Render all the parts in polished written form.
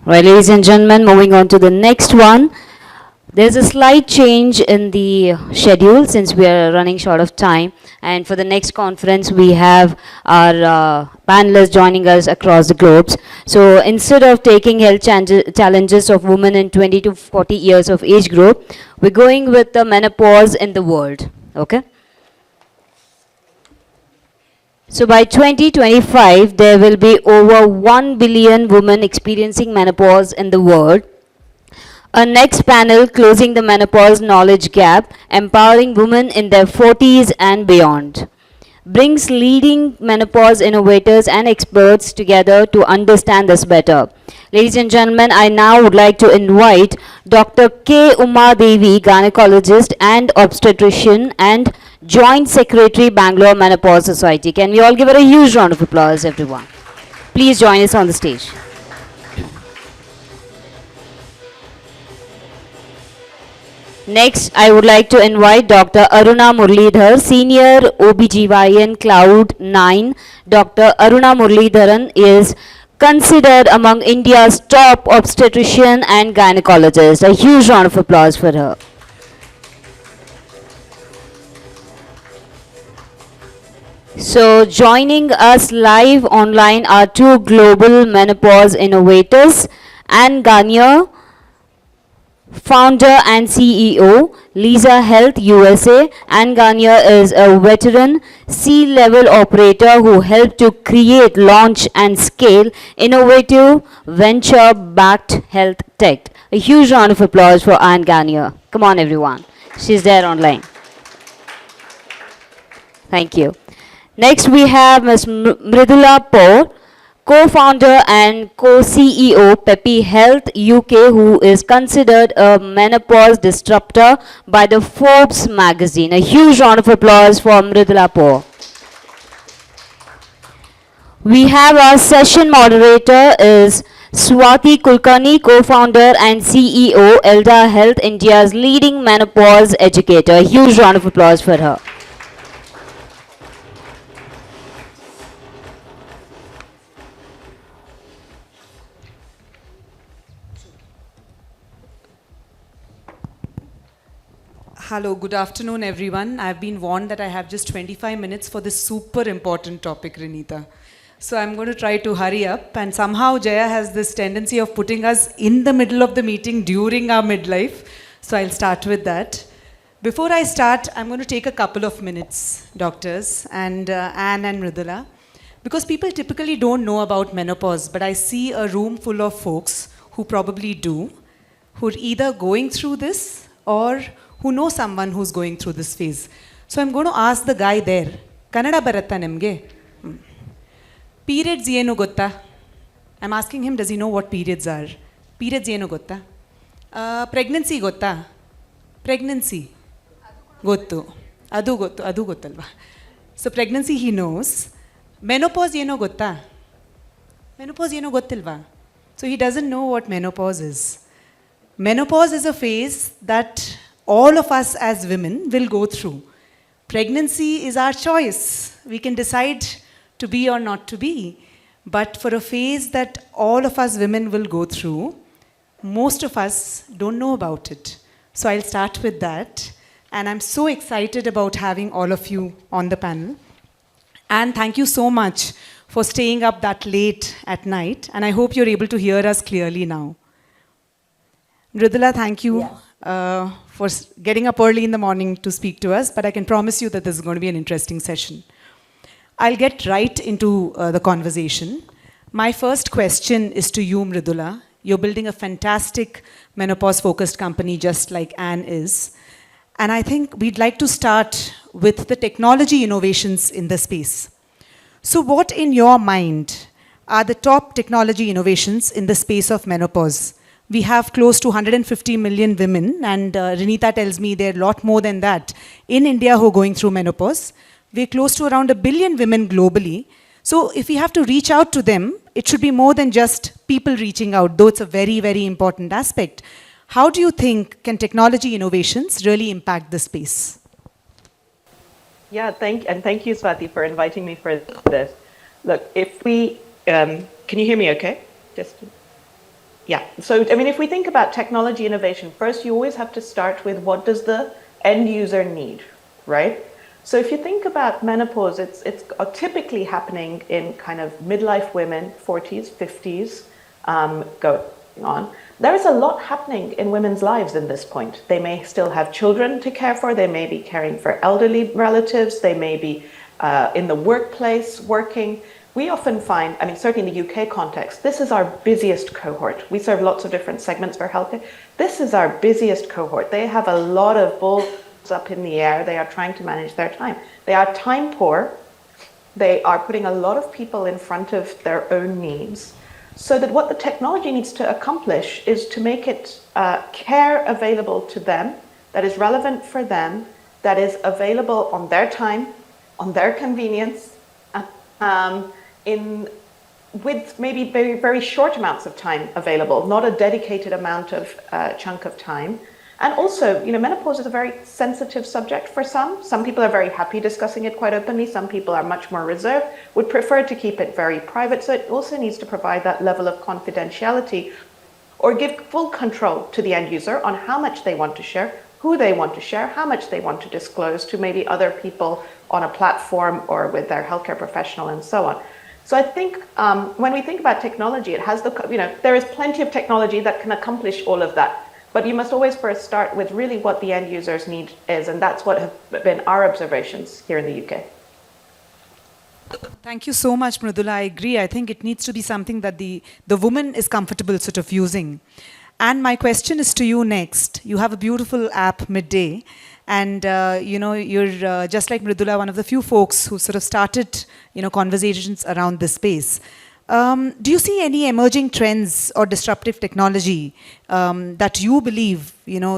Right, ladies and gentlemen, moving on to the next one. There's a slight change in the schedule since we are running short of time. And for the next conference, we have our panelists joining us across the globes. So instead of taking health challenges of women in 20 to 40 years of age group, we're going with the menopause in the world. Okay? So by 2025, there will be over 1 billion women experiencing menopause in the world. A next panel, closing the menopause knowledge gap, empowering women in their 40s and beyond, brings leading menopause innovators and experts together to understand this better. Ladies and gentlemen, I now would like to invite Dr. K. Uma Devi, gynecologist and obstetrician and Joint Secretary, Bangalore Menopause Society. Can we all give her a huge round of applause, everyone? Please join us on the stage. Next, I would like to invite Dr. Aruna Muralidhar, Senior OBGYN Cloud 9. Dr. Aruna Muralidharan is considered among India's top obstetrician and gynecologist. A huge round of applause for her. So joining us live online are two global menopause innovators, Anne Garnier, founder and CEO, Lisa Health USA. Anne Garnier is a veteran C-level operator who helped to create, launch and scale innovative venture-backed health tech. A huge round of applause for Anne Garnier. Come on everyone. She's there online. Thank you. Next we have Ms. Mridula Paur, co-founder and co-CEO Peppy Health UK, who is considered a menopause disruptor by the Forbes magazine. A huge round of applause for Mridula Paur. We have our session moderator is Swati Kulkarni, co-founder and CEO Elda Health, India's leading menopause educator. A huge round of applause for her. Hello, good afternoon everyone. I've been warned that I have just 25 minutes for this super important topic, Renita. So I'm going to try to hurry up, and somehow Jaya has this tendency of putting us in the middle of the meeting during our midlife. So I'll start with that. Before I start, I'm going to take a couple of minutes, doctors, and Anne and Mridula, because people typically don't know about menopause, but I see a room full of folks who probably do, who are either going through this or who know someone who's going through this phase. So I'm going to ask the guy there, Kannada baratta nimge? Periods yenu gotta? I'm asking him, does he know what periods are? Periods yenu gotta? Pregnancy gotta? Pregnancy? Gottu. Adu gottalva. So pregnancy he knows. Menopause yenu gotta? Menopause yenu gottilva? So he doesn't know what menopause is. Menopause is a phase that all of us as women will go through. Pregnancy is our choice. We can decide to be or not to be. But for a phase that all of us women will go through, most of us don't know about it. So I'll start with that. And I'm so excited about having all of you on the panel. And thank you so much for staying up that late at night. And I hope you're able to hear us clearly now. Mridula, thank you for getting up early in the morning to speak to us, but I can promise you that this is going to be an interesting session. I'll get right into the conversation. My first question is to you, Mridula. You're building a fantastic menopause-focused company just like Anne is. And I think we'd like to start with the technology innovations in the space. So what in your mind are the top technology innovations in the space of menopause? We have close to 150 million women, and Renita tells me there are a lot more than that in India who are going through menopause. We're close to around 1 billion women globally. So if we have to reach out to them, it should be more than just people reaching out, though it's a very, very important aspect. How do you think can technology innovations really impact the space? Yeah, thank you, Swati, for inviting me for this. Look, if we, can you hear me okay? Yeah. So, I mean, if we think about technology innovation, first you always have to start with what does the end user need, right? So if you think about menopause, it's typically happening in kind of midlife women, 40s, 50s, going on. There is a lot happening in women's lives in this point. They may still have children to care for. They may be caring for elderly relatives. They may be in the workplace working. We often find, I mean, certainly in the UK context, this is our busiest cohort. We serve lots of different segments for healthcare. This is our busiest cohort. They have a lot of balls up in the air. They are trying to manage their time. They are time poor. They are putting a lot of people in front of their own needs. So that what the technology needs to accomplish is to make it care available to them, that is relevant for them, that is available on their time, on their convenience, with maybe very, very short amounts of time available, not a dedicated amount of chunk of time. And also, you know, menopause is a very sensitive subject for some. Some people are very happy discussing it quite openly. Some people are much more reserved, would prefer to keep it very private. So it also needs to provide that level of confidentiality or give full control to the end user on how much they want to share, who they want to share, how much they want to disclose to maybe other people on a platform or with their healthcare professional and so on. So I think when we think about technology, it has the, you know, there is plenty of technology that can accomplish all of that. But you must always first start with really what the end user's need is, and that's what have been our observations here in the UK. Thank you so much, Mridula. I agree. I think it needs to be something that the woman is comfortable sort of using. And my question is to you next. You have a beautiful app, Midday, and you know, you're just like Mridula, one of the few folks who sort of started, you know, conversations around this space. Do you see any emerging trends or disruptive technology that you believe, you know,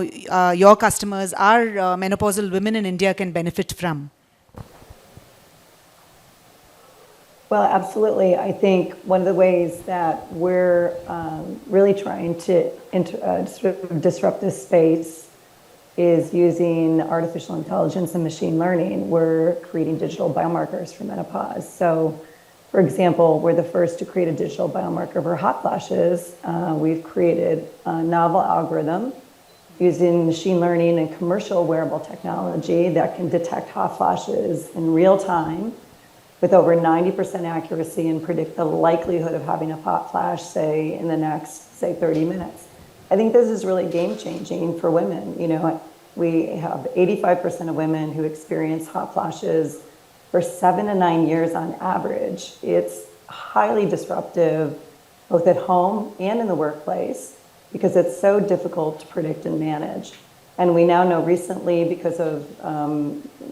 your customers, our menopausal women in India can benefit from? Well, absolutely. I think one of the ways that we're really trying to disrupt this space is using artificial intelligence and machine learning. We're creating digital biomarkers for menopause. So, for example, we're the first to create a digital biomarker for hot flashes. We've created a novel algorithm using machine learning and commercial wearable technology that can detect hot flashes in real time with over 90% accuracy and predict the likelihood of having a hot flash, say, in the next, say, 30 minutes. I think this is really game-changing for women. You know, we have 85% of women who experience hot flashes for 7 to 9 years on average. It's highly disruptive, both at home and in the workplace, because it's so difficult to predict and manage. And we now know recently, because of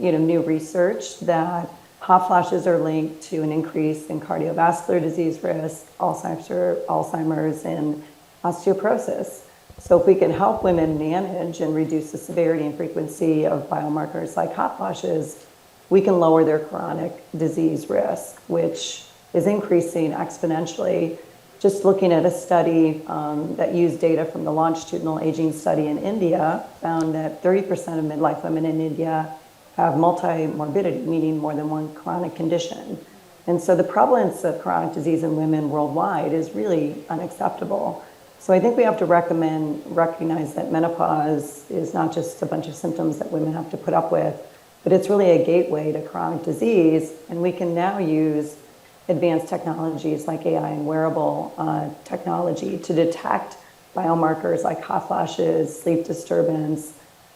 new research, that hot flashes are linked to an increase in cardiovascular disease risk, Alzheimer's, and osteoporosis. So if we can help women manage and reduce the severity and frequency of biomarkers like hot flashes, we can lower their chronic disease risk, which is increasing exponentially. Just looking at a study that used data from the longitudinal aging study in India found that 30% of midlife women in India have multi-morbidity, meaning more than one chronic condition. And so the prevalence of chronic disease in women worldwide is really unacceptable. So I think we have to recognize that menopause is not just a bunch of symptoms that women have to put up with, but it's really a gateway to chronic disease. And we can now use advanced technologies like AI and wearable technology to detect biomarkers like hot flashes, sleep disturbance,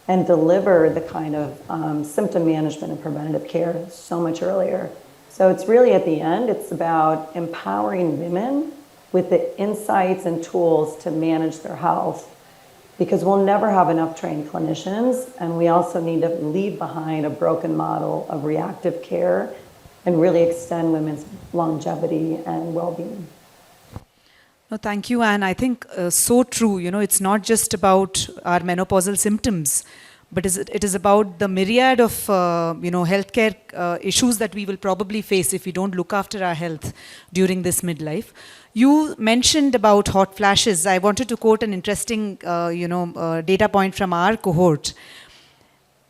and deliver the kind of symptom management and preventative care so much earlier. So it's really, at the end, it's about empowering women with the insights and tools to manage their health, because we'll never have enough trained clinicians, and we also need to leave behind a broken model of reactive care and really extend women's longevity and well-being. No, thank you, Anne. I think so true. You know, it's not just about our menopausal symptoms, but it is about the myriad of healthcare issues that we will probably face if we don't look after our health during this midlife. You mentioned about hot flashes. I wanted to quote an interesting data point from our cohort.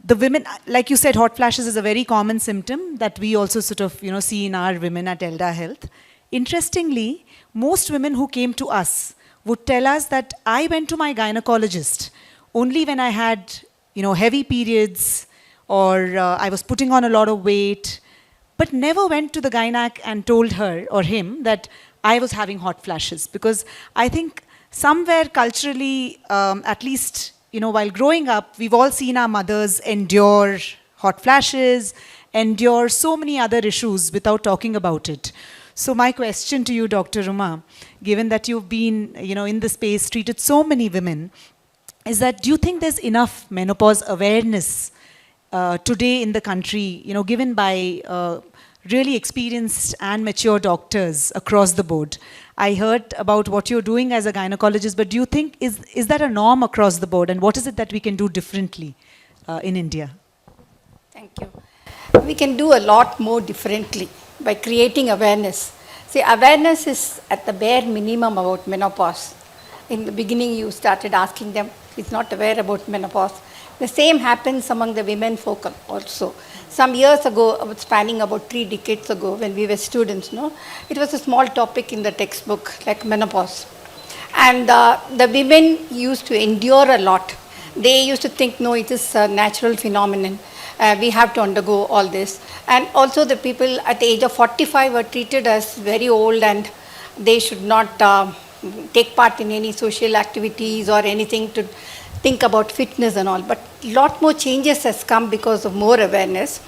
The women, like you said, hot flashes is a very common symptom that we also sort of see in our women at Elda Health. Interestingly, most women who came to us would tell us that I went to my gynecologist only when I had, heavy periods or I was putting on a lot of weight, but never went to the gynac and told her or him that I was having hot flashes. Because I think somewhere culturally, at least, while growing up, we've all seen our mothers endure hot flashes, endure so many other issues without talking about it. So my question to you, Dr. Uma, given that you've been, in the space, treated so many women, is that do you think there's enough menopause awareness today in the country, given by really experienced and mature doctors across the board? I heard about what you're doing as a gynecologist, but do you think, is that a norm across the board? And what is it that we can do differently in India? Thank you. We can do a lot more differently by creating awareness. See, awareness is at the bare minimum about menopause. In the beginning, you started asking them, it's not aware about menopause. The same happens among the women folk also. Some years ago, spanning about 3 decades ago, when we were students, it was a small topic in the textbook, like menopause. And the women used to endure a lot. They used to think, no, it is a natural phenomenon. We have to undergo all this. And also the people at the age of 45 were treated as very old and they should not take part in any social activities or anything to think about fitness and all. But a lot more changes has come because of more awareness.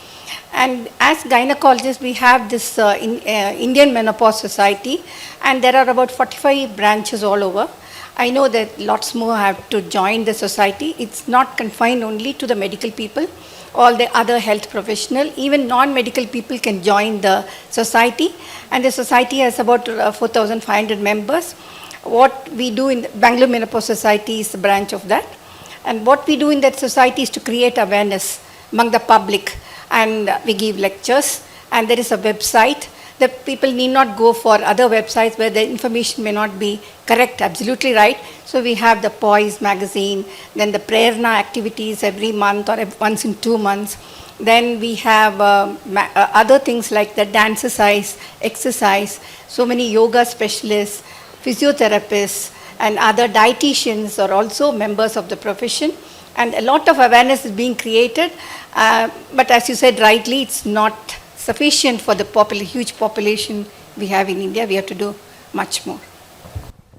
And as gynecologists, we have this Indian Menopause Society, and there are about 45 branches all over. I know that lots more have to join the society. It's not confined only to the medical people. All the other health professionals, even non-medical people can join the society. And the society has about 4,500 members. What we do in the Bangalore Menopause Society is a branch of that. And what we do in that society is to create awareness among the public. And we give lectures. And there is a website. The people need not go for other websites where the information may not be correct, absolutely right. So we have the Poise magazine, then the Prerna activities every month or once in 2 months. Then we have other things like the dance exercise, so many yoga specialists, physiotherapists, and other dietitians are also members of the profession. And a lot of awareness is being created. But as you said rightly, it's not sufficient for the huge population we have in India. We have to do much more.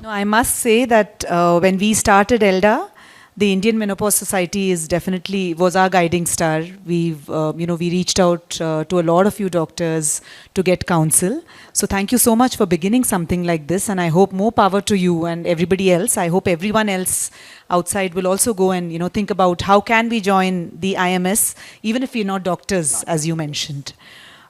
No, I must say that when we started ELDA, the Indian Menopause Society was our guiding star. We reached out to a lot of you doctors to get counsel. So thank you so much for beginning something like this, and I hope more power to you and everybody else. I hope everyone else outside will also go and think about how can we join the IMS, even if we're not doctors, as you mentioned.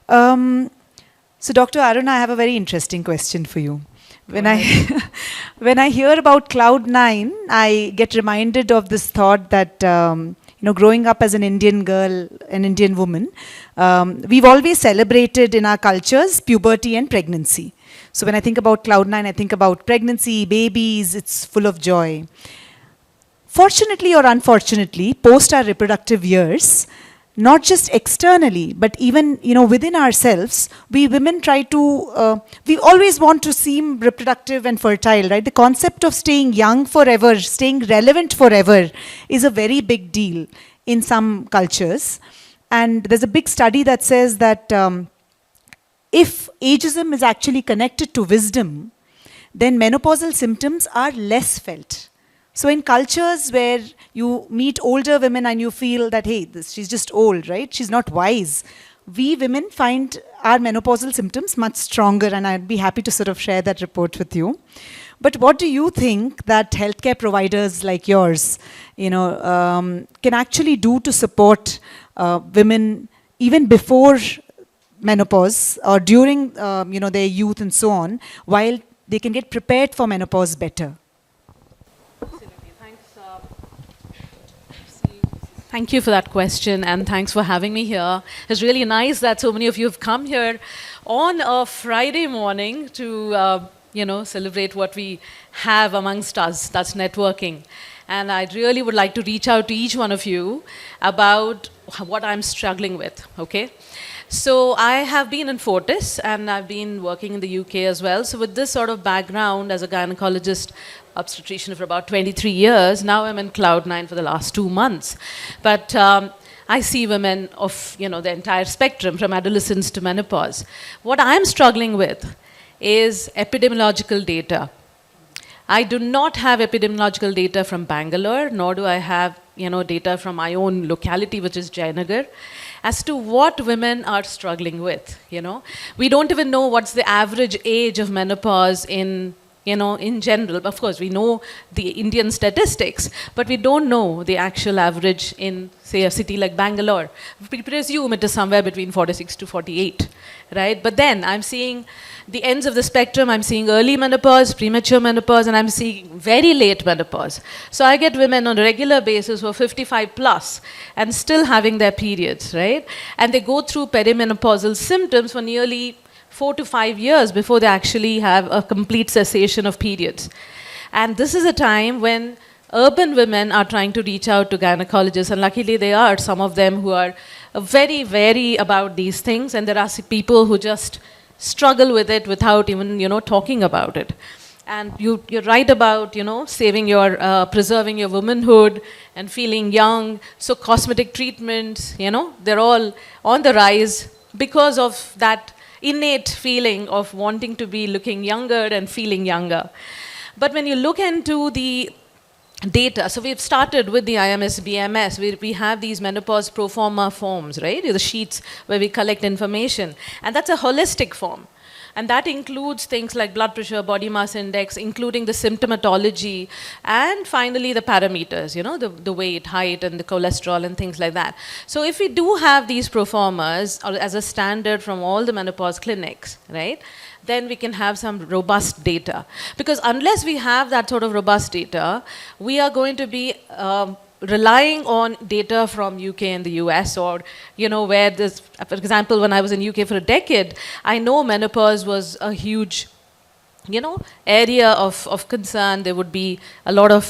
So Dr. Aruna, I have a very interesting question for you. When I hear about Cloud9, I get reminded of this thought that, growing up as an Indian girl, an Indian woman, we've always celebrated in our cultures puberty and pregnancy. So when I think about Cloud9, I think about pregnancy, babies, it's full of joy. Fortunately or unfortunately, post our reproductive years, not just externally, but even within ourselves, we women try to, we always want to seem reproductive and fertile, right? The concept of staying young forever, staying relevant forever is a very big deal in some cultures. And there's a big study that says that if ageism is actually connected to wisdom, then menopausal symptoms are less felt. So in cultures where you meet older women and you feel that, hey, she's just old, right? She's not wise. We women find our menopausal symptoms much stronger, and I'd be happy to sort of share that report with you. But what do you think that healthcare providers like yours, can actually do to support women even before menopause or during, their youth and so on, while they can get prepared for menopause better? Thank you for that question, and thanks for having me here. It's really nice that so many of you have come here on a Friday morning to, celebrate what we have amongst us, that's networking. And I really would like to reach out to each one of you about what I'm struggling with, okay? So I have been in Fortis and I've been working in the UK as well. So with this sort of background as a gynecologist, obstetrician for about 23 years, now I'm in Cloud9 for the last 2 months. But I see women of, the entire spectrum from adolescence to menopause. What I'm struggling with is epidemiological data. I do not have epidemiological data from Bangalore, nor do I have data from my own locality, which is Jayanagar, as to what women are struggling with. We don't even know what's the average age of menopause in general. Of course, we know the Indian statistics, but we don't know the actual average in, say, a city like Bangalore. We presume it is somewhere between 46 to 48, right? But then I'm seeing the ends of the spectrum. I'm seeing early menopause, premature menopause, and I'm seeing very late menopause. So I get women on a regular basis who are 55 plus and still having their periods, right? And they go through perimenopausal symptoms for nearly 4 to 5 years before they actually have a complete cessation of periods. And this is a time when urban women are trying to reach out to gynecologists, and luckily there are some of them who are very, very about these things, and there are people who just struggle with it without even, talking about it. And you're right about, saving your, preserving your womanhood and feeling young. So cosmetic treatments, they're all on the rise because of that innate feeling of wanting to be looking younger and feeling younger. But when you look into the data, so we've started with the IMS BMS, where we have these menopause pro forma forms, right? The sheets where we collect information. And that's a holistic form. And that includes things like blood pressure, body mass index, including the symptomatology, and finally the parameters, the weight, height, and the cholesterol, and things like that. So if we do have these proformas as a standard from all the menopause clinics, right, then we can have some robust data. Because unless we have that sort of robust data, we are going to be relying on data from UK and the US, or, where this, for example, when I was in UK for a decade, I know menopause was a huge, area of concern. There would be a lot of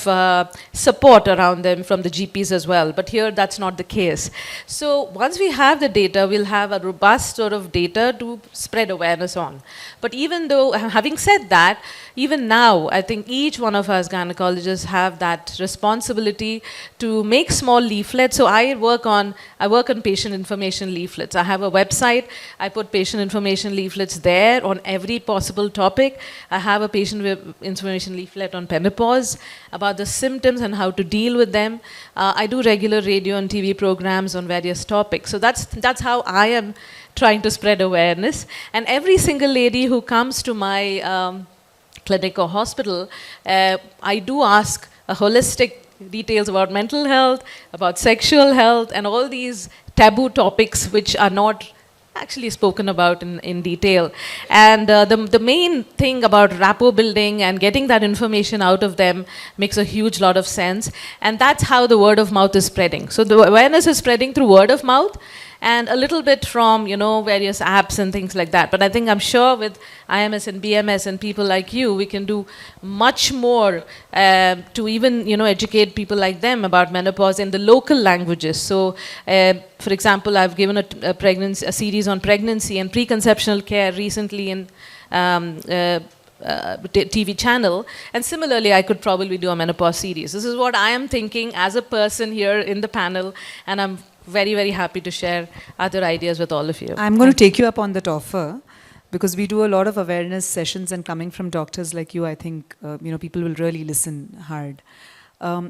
support around them from the GPs as well. But here, that's not the case. So once we have the data, we'll have a robust sort of data to spread awareness on. But even though, having said that, even now, I think each one of us gynecologists have that responsibility to make small leaflets. So I work on patient information leaflets. I have a website. I put patient information leaflets there on every possible topic. I have a patient information leaflet on menopause, about the symptoms and how to deal with them. I do regular radio and TV programs on various topics. So that's how I am trying to spread awareness. And every single lady who comes to my clinic or hospital, I do ask a holistic details about mental health, about sexual health, and all these taboo topics which are not actually spoken about in detail. And the main thing about rapport building and getting that information out of them makes a huge lot of sense. And that's how the word of mouth is spreading. So the awareness is spreading through word of mouth, and a little bit from, various apps and things like that. But I think I'm sure with IMS and BMS and people like you, we can do much more to even, educate people like them about menopause in the local languages. So, for example, I've given a series on pregnancy and preconceptional care recently in TV channel, and similarly I could probably do a menopause series. This is what I am thinking as a person here in the panel, and I'm very, very happy to share other ideas with all of you. I'm going to take you up on that offer, because we do a lot of awareness sessions, and coming from doctors like you, I think people will really listen hard.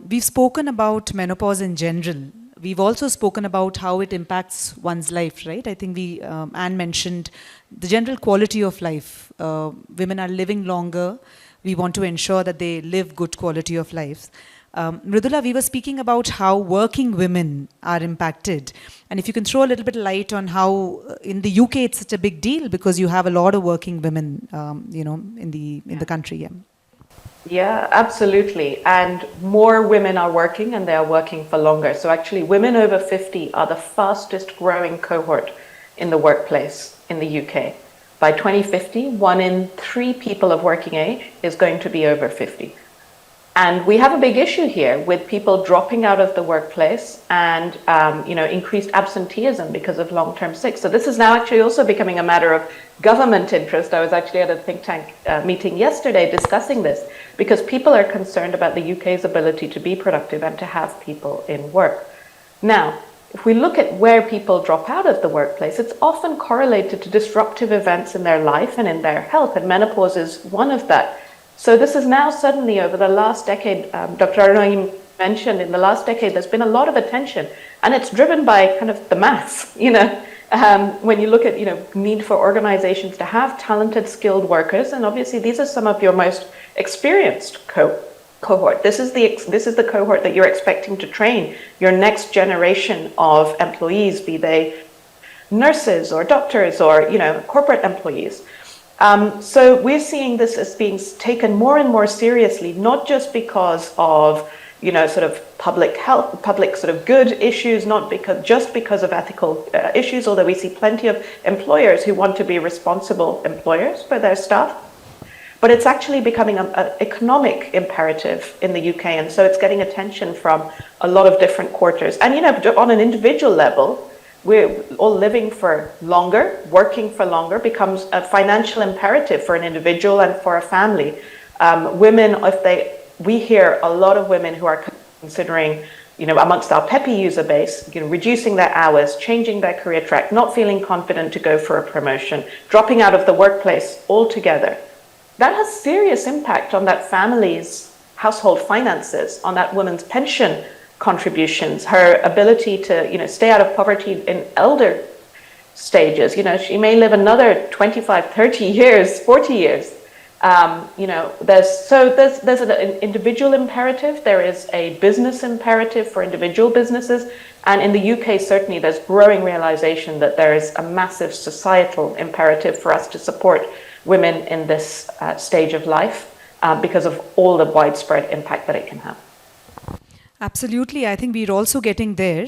We've spoken about menopause in general. We've also spoken about how it impacts one's life, right? I think Anne mentioned the general quality of life. Women are living longer. We want to ensure that they live good quality of life. Mridula, we were speaking about how working women are impacted. And if you can throw a little bit of light on how in the UK it's such a big deal, because you have a lot of working women, in the country. Yeah. Yeah, absolutely. And more women are working, and they are working for longer. So actually, women over 50 are the fastest growing cohort in the workplace in the UK. By 2050, 1 in 3 people of working age is going to be over 50. And we have a big issue here with people dropping out of the workplace and increased absenteeism because of long-term sick. So this is now actually also becoming a matter of government interest. I was actually at a think tank meeting yesterday discussing this because people are concerned about the UK's ability to be productive and to have people in work. Now, if we look at where people drop out of the workplace, it's often correlated to disruptive events in their life and in their health, and menopause is one of that. So this is now suddenly over the last decade, Dr. Arnoy mentioned in the last decade, there's been a lot of attention, and it's driven by kind of the maths, when you look at, need for organizations to have talented, skilled workers, and obviously these are some of your most experienced cohort. This is the cohort that you're expecting to train your next generation of employees, be they nurses or doctors or, corporate employees. So we're seeing this as being taken more and more seriously, not just because of, sort of public health, public sort of good issues, not just because of ethical issues, although we see plenty of employers who want to be responsible employers for their staff. But it's actually becoming an economic imperative in the UK, and so it's getting attention from a lot of different quarters. And, on an individual level, we're all living for longer, working for longer becomes a financial imperative for an individual and for a family. We hear a lot of women who are considering, amongst our PEPI user base, reducing their hours, changing their career track, not feeling confident to go for a promotion, dropping out of the workplace altogether. That has serious impact on that family's household finances, on that woman's pension contributions, her ability to, stay out of poverty in elder stages. She may live another 25, 30 years, 40 years. There's an individual imperative. There is a business imperative for individual businesses. And in the UK, certainly there's growing realization that there is a massive societal imperative for us to support women in this stage of life because of all the widespread impact that it can have. Absolutely. I think we're also getting there.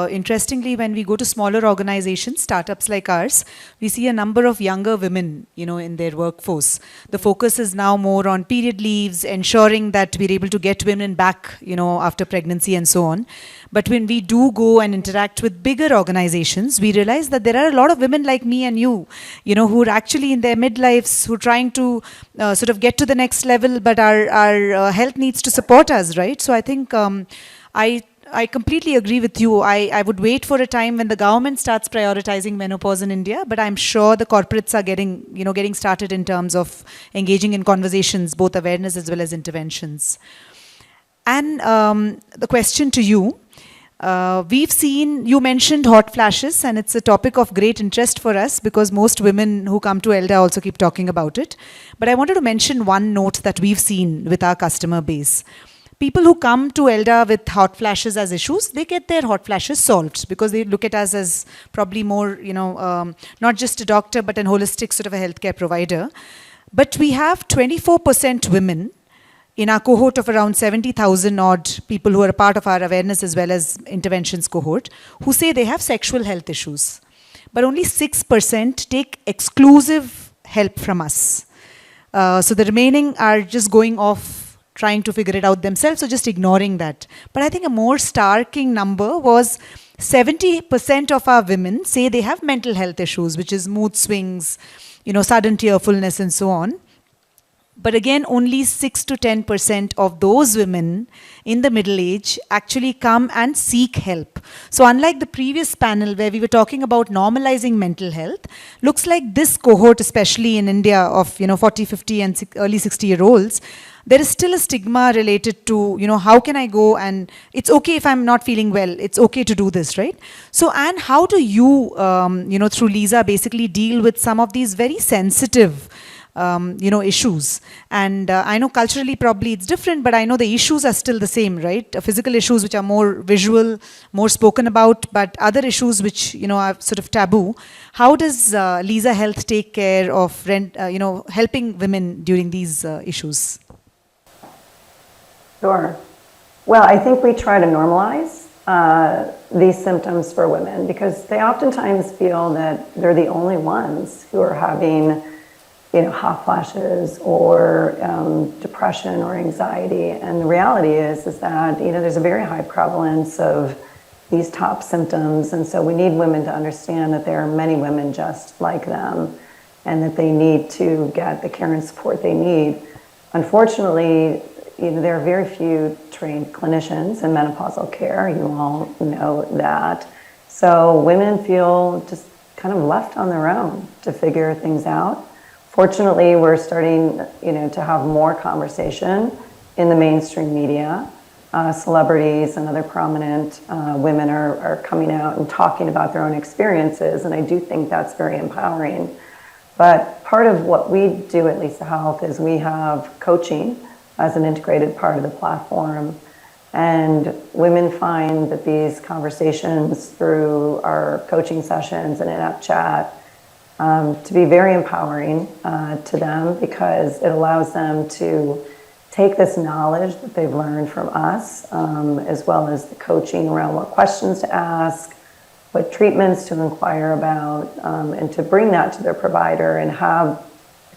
Interestingly, when we go to smaller organizations, startups like ours, we see a number of younger women, in their workforce. The focus is now more on period leaves, ensuring that we're able to get women back, after pregnancy and so on. But when we do go and interact with bigger organizations, we realize that there are a lot of women like me and you, who are actually in their midlives, who are trying to sort of get to the next level, but our health needs to support us, right? So I think I completely agree with you. I would wait for a time when the government starts prioritizing menopause in India, but I'm sure the corporates are getting started in terms of engaging in conversations, both awareness as well as interventions. And the question to you, we've seen, you mentioned hot flashes, and it's a topic of great interest for us because most women who come to ELDA also keep talking about it. But I wanted to mention one note that we've seen with our customer base. People who come to ELDA with hot flashes as issues, they get their hot flashes solved because they look at us as probably more, not just a doctor, but an holistic sort of a healthcare provider. But we have 24% women in our cohort of around 70,000 odd people who are a part of our awareness as well as interventions cohort, who say they have sexual health issues. But only 6% take exclusive help from us. So the remaining are just going off trying to figure it out themselves, or just ignoring that. But I think a more starking number was 70% of our women say they have mental health issues, which is mood swings, sudden tearfulness and so on. But again, only 6 to 10% of those women in the middle age actually come and seek help. So unlike the previous panel where we were talking about normalizing mental health, looks like this cohort, especially in India of 40, 50 and early 60-year-olds, there is still a stigma related to, how can I go and it's okay if I'm not feeling well, it's okay to do this, right? So, Anne, how do you, through Lisa, basically deal with some of these very sensitive issues? And I know culturally probably it's different, but I know the issues are still the same, right? Physical issues which are more visual, more spoken about, but other issues which, are sort of taboo. How does Lisa Health take care of, helping women during these issues? Sure. Well, I think we try to normalize these symptoms for women because they oftentimes feel that they're the only ones who are having hot flashes or depression or anxiety. And the reality is that, there's a very high prevalence of these top symptoms. And so we need women to understand that there are many women just like them and that they need to get the care and support they need. Unfortunately, there are very few trained clinicians in menopausal care. You all know that. So women feel just kind of left on their own to figure things out. Fortunately, we're starting, to have more conversation in the mainstream media. Celebrities and other prominent women are coming out and talking about their own experiences, and I do think that's very empowering. But part of what we do at Lisa Health is we have coaching as an integrated part of the platform. And women find that these conversations through our coaching sessions and in-app chat to be very empowering to them, because it allows them to take this knowledge that they've learned from us, as well as the coaching around what questions to ask, what treatments to inquire about, and to bring that to their provider and have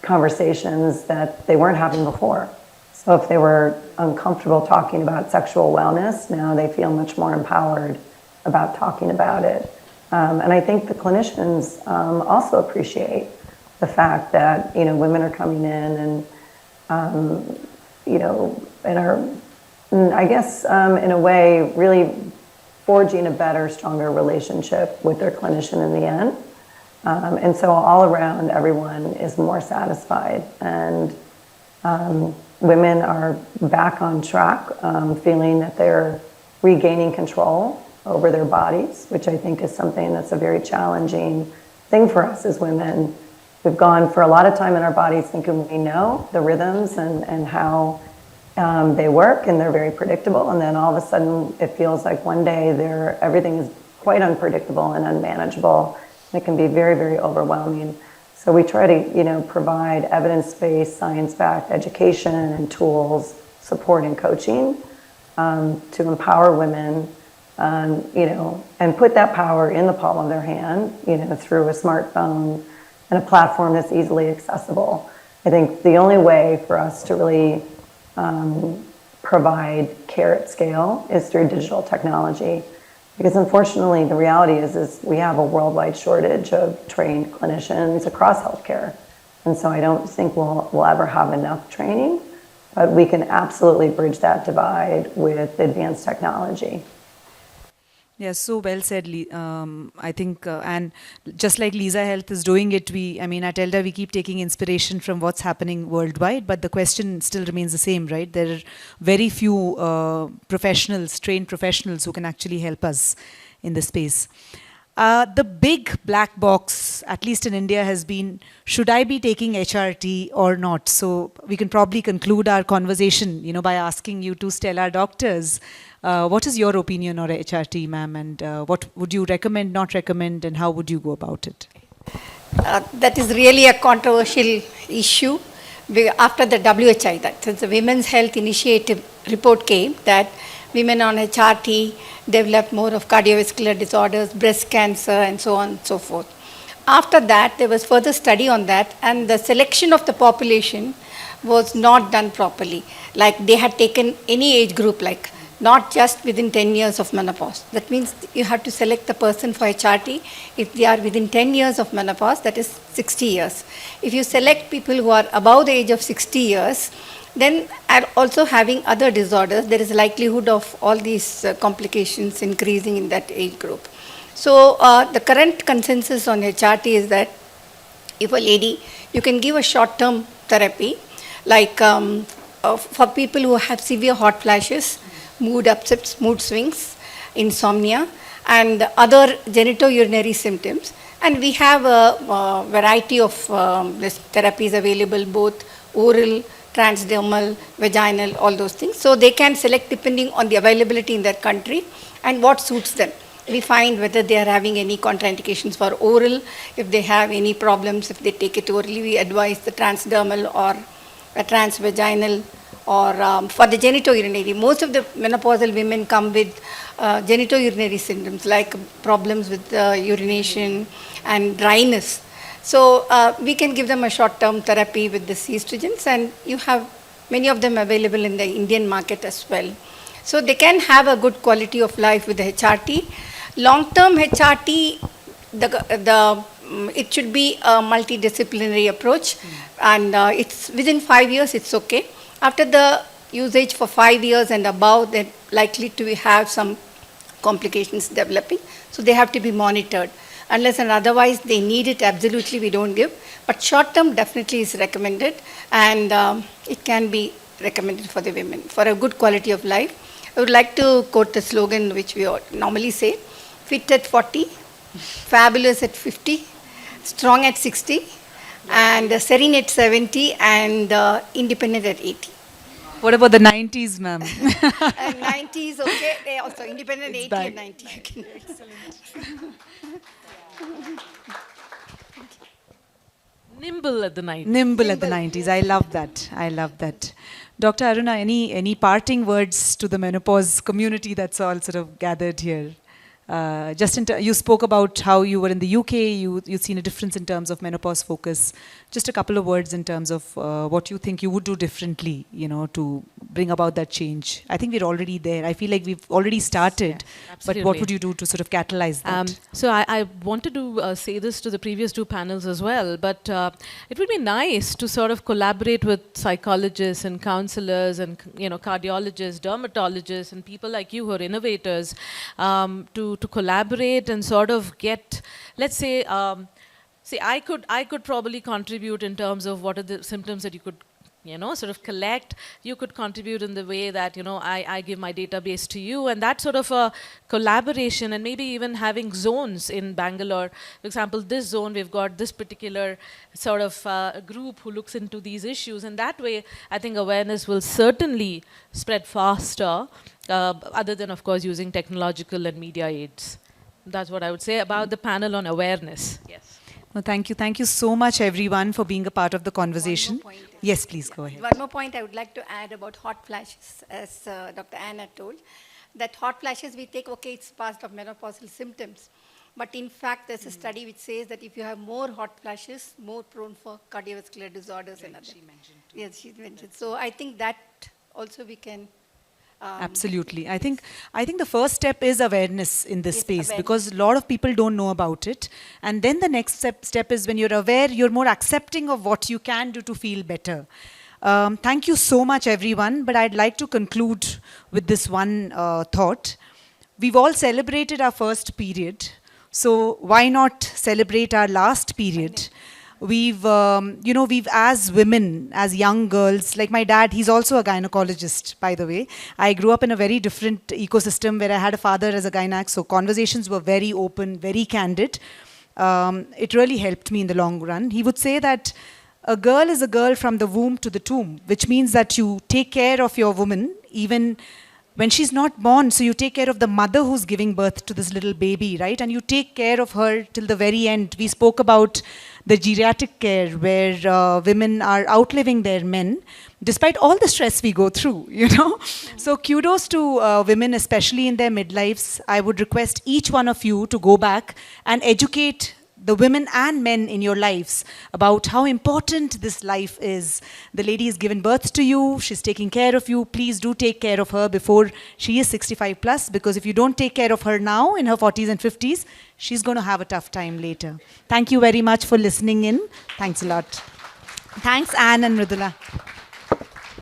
conversations that they weren't having before. So if they were uncomfortable talking about sexual wellness, now they feel much more empowered about talking about it. And I think the clinicians also appreciate the fact that, women are coming in and, and are, I guess, in a way, really forging a better, stronger relationship with their clinician in the end. And so all around, everyone is more satisfied. And women are back on track, feeling that they're regaining control over their bodies, which I think is something that's a very challenging thing for us as women. We've gone for a lot of time in our bodies thinking we know the rhythms and how they work, and they're very predictable. And then all of a sudden, it feels like one day everything is quite unpredictable and unmanageable. It can be very, very overwhelming. So we try to, provide evidence-based, science-backed education and tools, support and coaching to empower women, and put that power in the palm of their hand, through a smartphone and a platform that's easily accessible. I think the only way for us to really provide care at scale is through digital technology. Because unfortunately, the reality is we have a worldwide shortage of trained clinicians across healthcare. And so I don't think we'll ever have enough training, but we can absolutely bridge that divide with advanced technology. Yes, so well said, I think, and just like Lisa Health is doing it, at Elda, we keep taking inspiration from what's happening worldwide, but the question still remains the same, right? There are very few trained professionals who can actually help us in this space. The big black box, at least in India, has been, should I be taking HRT or not? So we can probably conclude our conversation, by asking you two stellar doctors, what is your opinion on HRT, ma'am, and what would you recommend, not recommend, and how would you go about it? That is really a controversial issue. After the WHI, that is the Women's Health Initiative report came, that women on HRT developed more of cardiovascular disorders, breast cancer, and so on and so forth. After that, there was further study on that, and the selection of the population was not done properly. Like they had taken any age group, like not just within 10 years of menopause. That means you have to select the person for HRT if they are within 10 years of menopause, that is 60 years. If you select people who are above the age of 60 years, then also having other disorders, there is a likelihood of all these complications increasing in that age group. So the current consensus on HRT is that if a lady, you can give a short-term therapy, like for people who have severe hot flashes, mood upsets, mood swings, insomnia, and other genitourinary symptoms. And we have a variety of this therapies available, both oral, transdermal, vaginal, all those things. So they can select depending on the availability in their country and what suits them. We find whether they are having any contraindications for oral. If they have any problems, if they take it orally, we advise the transdermal or a transvaginal. Or for the genitourinary, most of the menopausal women come with genitourinary symptoms like problems with urination and dryness. So we can give them a short-term therapy with the estrogens, and you have many of them available in the Indian market as well. So they can have a good quality of life with the HRT. Long-term HRT, it should be a multidisciplinary approach, and it's within 5 years it's okay. After the usage for 5 years and above, they're likely to have some complications developing, so they have to be monitored. Unless and otherwise they need it, absolutely we don't give. But short term definitely is recommended, and it can be recommended for the women for a good quality of life. I would like to quote the slogan which we normally say: fit at 40, fabulous at 50, strong at 60, and serene at 70, and independent at 80. What about the 90s, ma'am? 90s, okay. They also independent, It's 80 back. and 90. Excellent. Nimble at the night. Nimble at the 90s. I love that. I love that. Dr. Aruna, any parting words to the menopause community that's all sort of gathered here? You spoke about how you were in the UK, you've seen a difference in terms of menopause focus. Just a couple of words in terms of what you think you would do differently, to bring about that change. I think we're already there. I feel like we've already started, but what Absolutely. would you do to sort of catalyze that? So I wanted to say this to the previous two panels as well, but it would be nice to sort of collaborate with psychologists and counselors and cardiologists, dermatologists, and people like you who are innovators to collaborate and sort of get, let's say, I could probably contribute in terms of what are the symptoms that you could sort of collect. You could contribute in the way that, I give my database to you, and that sort of a collaboration, and maybe even having zones in Bangalore. For example, this zone, we've got this particular sort of group who looks into these issues, and that way, I think awareness will certainly spread faster, other than, of course, using technological and media aids. That's what I would say about the panel on awareness. Yes. No, thank you. Thank you so much, everyone, for being a part of the conversation. One more point. Yes, please go ahead. One more point I would like to add about hot flashes, as Dr. Anna told, that hot flashes we take, okay, it's part of menopausal symptoms. But in fact, there's a study which says that if you have more hot flashes, more prone for cardiovascular disorders and others. Yes, she mentioned. So I think that also we can. Absolutely. I think the first step is awareness in this Yes, space, awareness. because a lot of people don't know about it. And then the next step is when you're aware, you're more accepting of what you can do to feel better. Thank you so much, everyone. But I'd like to conclude with this one thought. We've all celebrated our first period. So why not celebrate our last period? We've as women, as young girls, like my dad, he's also a gynecologist, by the way. I grew up in a very different ecosystem where I had a father as a gynac, so conversations were very open, very candid. It really helped me in the long run. He would say that a girl is a girl from the womb to the tomb, which means that you take care of your woman even when she's not born. So you take care of the mother who's giving birth to this little baby, right? And you take care of her till the very end. We spoke about the geriatric care where women are outliving their men, despite all the stress we go through, So kudos to women, especially in their midlives. I would request each one of you to go back and educate the women and men in your lives about how important this life is. The lady has given birth to you, she's taking care of you. Please do take care of her before she is 65 plus, because if you don't take care of her now in her 40s and 50s, she's going to have a tough time later. Thank you very much for listening in. Thanks a lot. Thanks, Anne and Mridula.